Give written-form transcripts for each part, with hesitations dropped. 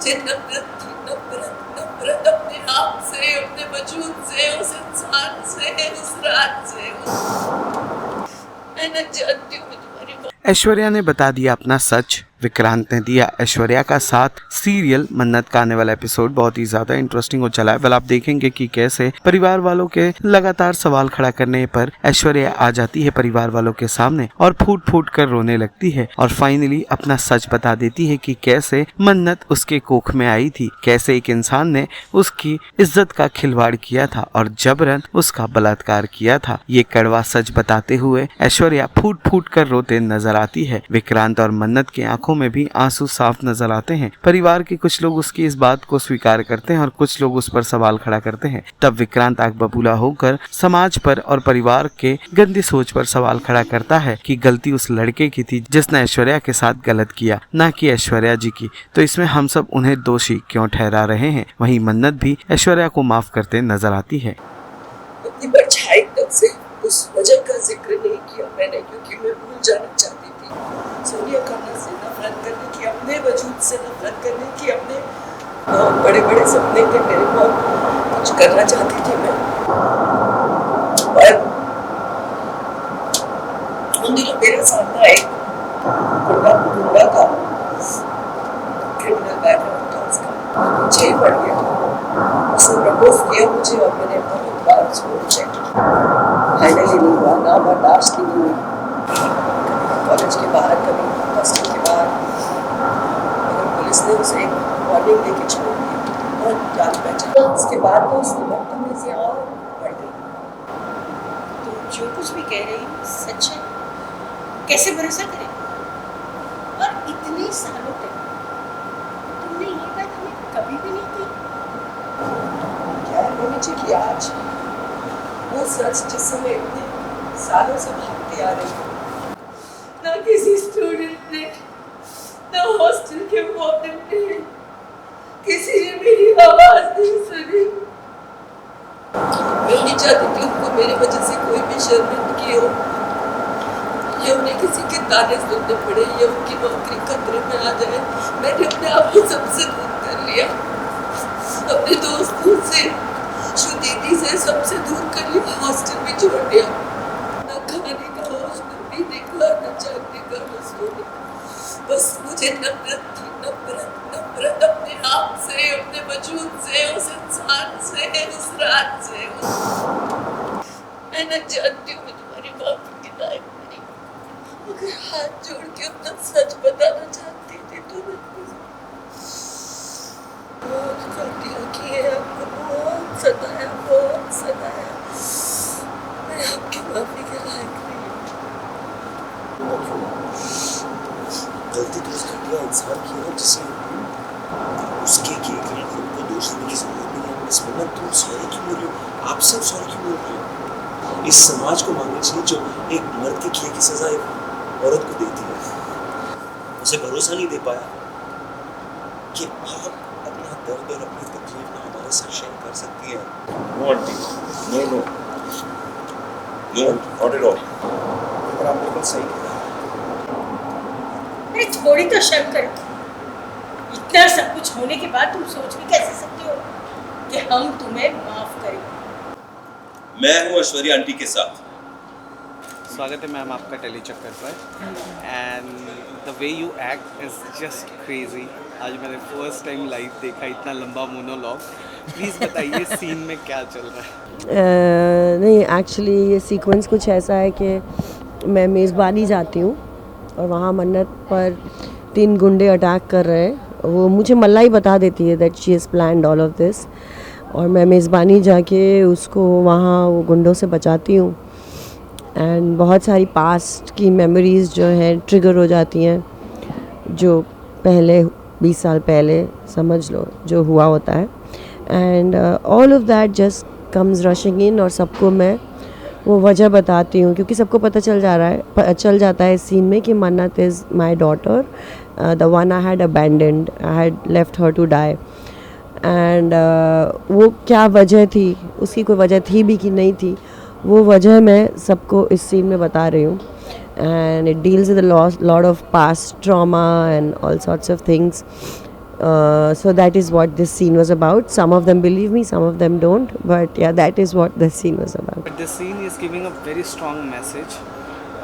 मुझे नफरत थी, नफरत अपने आप से, अपने वजूद से, उस इंसान से, उस रात से। मैं न जानती हूँ तुम्हारी बात। ऐश्वर्या ने बता दिया अपना सच, विक्रांत ने दिया ऐश्वर्या का साथ। सीरियल मन्नत का आने वाला एपिसोड बहुत ही ज्यादा इंटरेस्टिंग हो चला है। वेल, आप देखेंगे कि कैसे परिवार वालों के लगातार सवाल खड़ा करने पर ऐश्वर्या आ जाती है परिवार वालों के सामने और फूट फूट कर रोने लगती है और फाइनली अपना सच बता देती है कि कैसे मन्नत उसके कोख में आई थी, कैसे एक इंसान ने उसकी इज्जत का खिलवाड़ किया था और जबरन उसका बलात्कार किया था। ये कड़वा सच बताते हुए ऐश्वर्या फूट फूट कर रोते नजर आती है। विक्रांत और मन्नत की आंखों में भी आंसू साफ नजर आते हैं। परिवार के कुछ लोग उसकी इस बात को स्वीकार करते हैं और कुछ लोग उस पर सवाल खड़ा करते हैं। तब विक्रांत आग बबूला होकर समाज पर और परिवार के गंदी सोच पर सवाल खड़ा करता है कि गलती उस लड़के की थी जिसने ऐश्वर्या के साथ गलत किया, ना कि ऐश्वर्या जी की। तो इसमें हम सब उन्हें दोषी क्यों ठहरा रहे हैं? वहीं मन्नत भी ऐश्वर्या को माफ करते नजर आती है। अपनी परछाई तक से उस वजह का जिक्र नहीं किया मैंने, क्योंकि मैं भूल जाना चाहती थी। सोनिया खन्ना से नफरत करने की, अपने वजूद से नफरत करने की, अपने बड़े बड़े सपने थे मेरे, बहुत कुछ करना चाहती थी मैं। और उन दिनों मेरे सामने एक गुंडा था, क्रिमिनल बैकग्राउंड था उसका, जेल पड़ गया था। उसने प्रपोज किया मुझे और मैंने बहुत बार उसको रिजेक्ट किया। फाइनली नहीं हुआ, ना बर्दाश्त नहीं हुई। कॉलेज के बाहर, कभी हॉस्टल के बाहर, अगर पुलिस ने उसे एक वार्निंग देके छोड़ दिया और जान पहचान, उसके बाद तो उसकी बदतमीजी और बढ़ गई। तो जो कुछ भी कह रही है सच है, कैसे भरोसा करें? और इतने सालों तक तुमने ये बात हमें कभी भी नहीं की। क्या है मुझे कि आज वो सच जिससे मैं इतने सालों से भागती आ रही हूँ, ना किसी स्टूडेंट ने, ना हॉस्टल के वार्डन ने, किसी ने मेरी आवाज नहीं सुनी। मैं नहीं चाहती कि उनको मेरी वजह से कोई भी शर्मिंदगी हो, या उन्हें किसी के ताने सुनने पड़े, या उनकी नौकरी खतरे में आ जाए। मैंने अपने आप को सबसे दूर कर लिया, अपने दोस्तों से, दीदी से सबसे दूर कर लिया, हॉस्टल में छोड़ दिया। न खाने का होश, न पीने का, न जागने का, न सोने। बस मुझे नफरत थी, नफरत अपने आप से, अपने वजूद से, उस इंसान से, उस रात से। मैं न जानती हूँ तुम्हारी माफी की लायक नहीं, मगर हाथ जोड़ के अपना सच बताना चाहती थी तो मैं बहुत गलतियाँ की है, आपको बहुत सताया, बहुत सताया। मैं आपकी माफी के लायक नहीं हूँ। गलती तो उस घटिया इंसान की है जिसे उसके किए गए खुद को दोष देने की जरूरत नहीं है। इस मन्नत तुम सॉरी क्यों बोल रहे हो? आप सब सॉरी क्यों बोल रहे हो? इस समाज को मांगनी चाहिए जो एक मर्द के किए की सजा एक औरत को देती है। उसे भरोसा नहीं दे पाया कि आप अपना दर्द और अपनी तकलीफ ना हमारे साथ शेयर कर सकती है। No aunty, no, not at all. पर आप बिल्कुल सही कह रहे हैं। अरे थोड़ी तो शर्म करो। इतना सब कुछ होने के बाद तुम सोच भी कैसे सकते हो कि हम तुम्हें माफ करें? मैं हूँ ऐश्वर्या आंटी के साथ। स्वागत है मैम आपका टेली चक्कर पर। And the way you act is just crazy. आज मैंने फर्स्ट टाइम लाइव देखा इतना लंबा मोनोलॉग। प्लीज़ बताइए सीन में क्या चल रहा है? नहीं, एक्चुअली ये सीक्वेंस कुछ ऐसा है कि मैं मेज़बानी जाती हूँ और वहाँ मन्नत पर 3 गुंडे अटैक कर रहे हैं। वो मुझे मल्लाई बता देती है that she has planned all of this, और मैं मेज़बानी जाके उसको वहाँ वो गुंडों से बचाती हूँ। एंड बहुत सारी पास्ट की मेमोरीज़ जो हैं ट्रिगर हो जाती हैं, जो पहले 20 साल पहले समझ लो जो हुआ होता है। And all of that just comes rushing in, और सबको मैं वो वजह बताती हूँ क्योंकि सबको पता चल जाता है इस सीन में कि Mannat is my daughter, the one I had abandoned, I had left her to die. And वो क्या वजह थी, उसकी कोई वजह थी भी कि नहीं थी, वो वजह मैं सबको इस सीन में बता रही हूँ। And it deals with a lot of past trauma and all sorts of things. So that is what this scene was about. Some of them believe me, some of them don't, but yeah, that is what the scene was about. But this scene is giving a very strong message.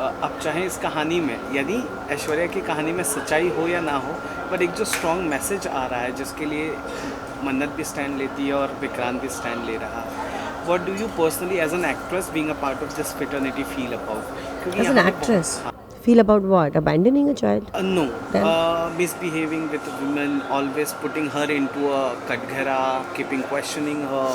अब चाहे इस कहानी में यदि ऐश्वर्या की कहानी में सच्चाई हो या ना हो, पर एक जो स्ट्रॉन्ग मैसेज आ रहा है जिसके लिए मन्नत भी स्टैंड लेती है और विक्रांत भी स्टैंड ले रहा है. What do you personally, as an actress, being a part of this fraternity, feel about? क्योंकि As an यहाँ पे actress, बहुत- feel about what? Abandoning a child? No, Then? misbehaving with women, always putting her into a Katghara, keeping questioning her,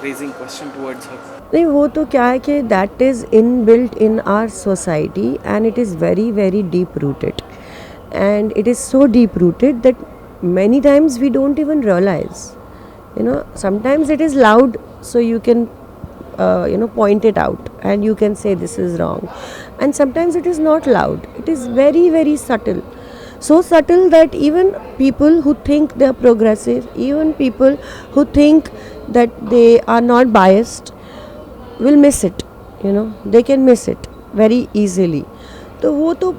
raising question towards her. नहीं, वो तो क्या है कि that is in built in our society and it is very very deep rooted, and it is so deep rooted that many times we don't even realize. Sometimes it is loud, so you can point it out and you can say this is wrong, and sometimes it is not loud, it is very very subtle, so subtle that even people who think they are progressive, even people who think that they are not biased will miss it. They can miss it very easily. तो वो तो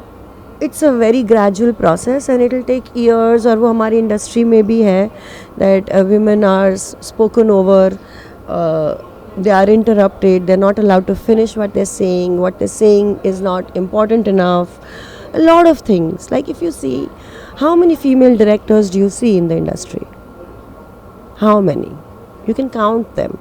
it's a very gradual process and it will take years, और वो हमारी industry में भी है that women are spoken over, they are interrupted, they're not allowed to finish what they're saying is not important enough. A lot of things, like if you see, how many female directors do you see in the industry? How many? You can count them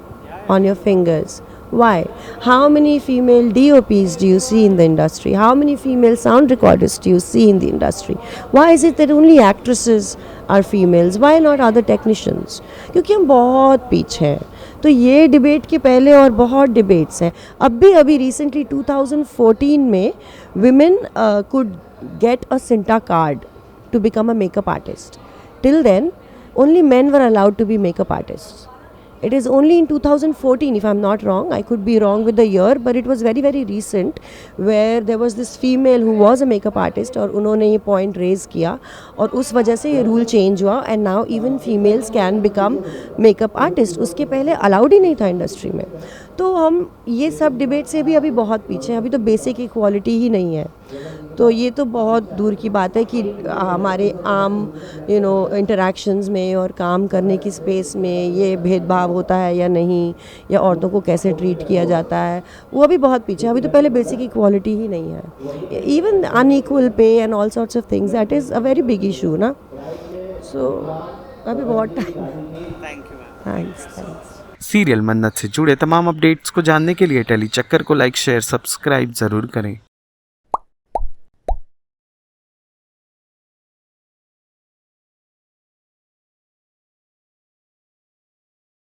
on your fingers. Why? How many female DOPs do you see in the industry? How many female sound recordists do you see in the industry? Why is it that only actresses are females? Why not other technicians? क्योंकि हम बहुत पीछे हैं. तो ये debate के पहले और बहुत डिबेट्स हैं. अभी रिसेंटली 2014 में women could get a Cinta card to become a makeup artist. Till then, only men were allowed to be makeup artists. It is only in 2014, if I'm not wrong, I could be wrong with the year, but it was very very recent where there was this female who was a makeup artist और उन्होंने ये point raise किया और उस वजह से ये rule change हुआ, and now even females can become makeup artist. उसके पहले allowed ही नहीं था इंडस्ट्री में. तो हम ये सब डिबेट से भी अभी बहुत पीछे हैं. अभी तो बेसिक इक्वालिटी ही नहीं है. तो ये तो बहुत दूर की बात है कि हमारे आम इंटरेक्शंस में और काम करने की स्पेस में ये भेदभाव होता है या नहीं, या औरतों को कैसे ट्रीट किया जाता है, वो अभी बहुत पीछे है. अभी तो पहले बेसिक इक्वालिटी ही नहीं है. Even unequal pay and all sorts of things, that is a very big issue ना. सो अभी बहुत टाइम है. Thank you, ma'am. Thanks. Serial मन्नत से जुड़े तमाम अपडेट्स को जानने के लिए टेली चक्कर को लाइक शेयर सब्सक्राइब जरूर करें.